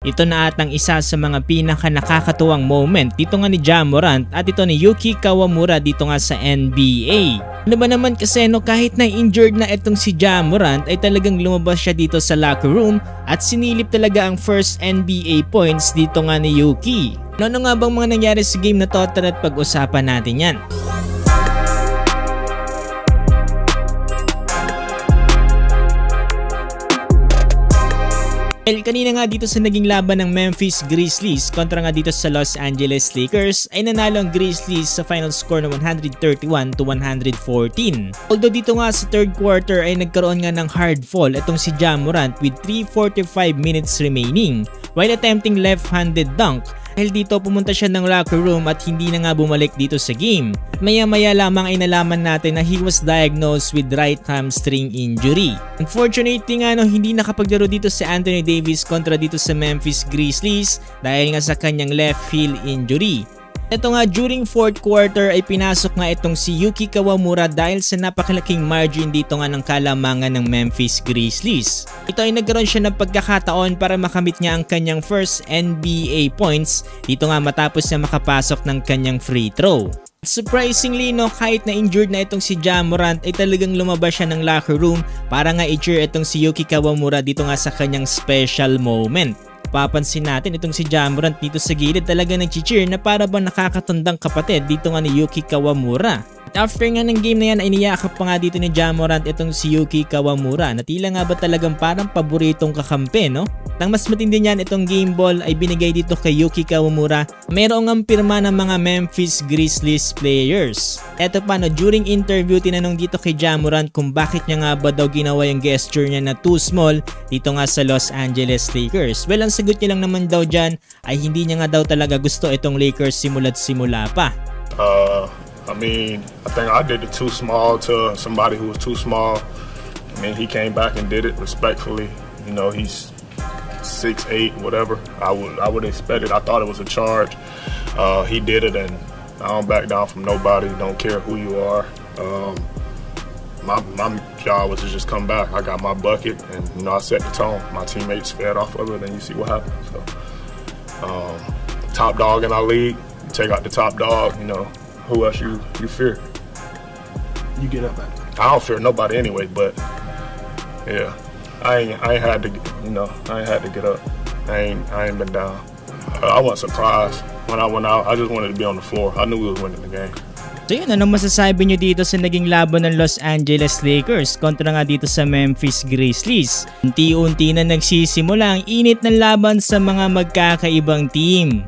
Ito na atang isa sa mga pinaka nakakatuwang moment dito nga ni Ja Morant at ito ni Yuki Kawamura dito nga sa NBA. Ano ba naman kasi no, kahit na injured na itong si Ja Morant ay talagang lumabas siya dito sa locker room at sinilip talaga ang first NBA points dito nga ni Yuki. Ano nga bang mga nangyari sa game na to? Tara't pag-usapan natin yan. Kanina nga dito sa naging laban ng Memphis Grizzlies kontra nga dito sa Los Angeles Lakers ay nanalo ang Grizzlies sa final score na 131-114. Although dito nga sa third quarter ay nagkaroon nga ng hard fall itong si Ja Morant with 3:45 minutes remaining while attempting left-handed dunk. Dahil dito pumunta siya ng locker room at hindi na nga bumalik dito sa game. At maya-maya lamang ay nalaman natin na he was diagnosed with right hamstring injury. Unfortunately nga no, hindi nakapaglaro dito si Anthony Davis kontra dito sa Memphis Grizzlies dahil nga sa kanyang left heel injury. Ito nga during fourth quarter ay pinasok nga itong si Yuki Kawamura dahil sa napakalaking margin dito nga ng kalamangan ng Memphis Grizzlies. Ito ay nagkaroon siya ng pagkakataon para makamit niya ang kanyang first NBA points dito nga matapos niya makapasok ng kanyang free throw. Surprisingly no, kahit na injured na itong si Ja Morant ay talagang lumabas siya ng locker room para nga i-cheer itong si Yuki Kawamura dito nga sa kanyang special moment. Papansin natin itong si Ja Morant dito sa gilid talaga nag-cheer na para bang nakakatandang kapatid dito nga ni Yuki Kawamura. At after nga ng game na yan ay niyakap pa nga dito ni Ja Morant itong si Yuki Kawamura na tila nga ba talagang parang paboritong kakampi no? Nang mas matindi niyan itong game ball ay binigay dito kay Yuki Kawamura. Mayroong ang pirma ng mga Memphis Grizzlies players. Eto pa no, during interview tinanong dito kay Ja Morant kung bakit niya nga ba daw ginawa yung gesture niya na too small dito nga sa Los Angeles Lakers. Well, ang sagot niya lang naman daw dyan ay hindi niya nga daw talaga gusto itong Lakers simula't simula pa. I mean, I think I did it too small to somebody who was too small. I mean, he came back and did it respectfully. You know, he's 6'8", whatever. I would expect it. I thought it was a charge. He did it, and I don't back down from nobody. Don't care who you are. My job was to just come back. I got my bucket, and you know, I set the tone. My teammates fed off of it, and you see what happened. So, top dog in our league. You take out the top dog. You know, who else you fear? You get up at it. I don't fear nobody anyway, but yeah, I ain't had to, you know, I ain't had to get up. I ain't been down. I wasn't surprised when I went out. I just wanted to be on the floor. I knew we was winning the game. So yun, ano masasabi nyo dito sa naging laban ng Los Angeles Lakers kontra nga dito sa Memphis Grizzlies? Unti-unti na nagsisimula ang init ng laban sa mga magkakaibang team.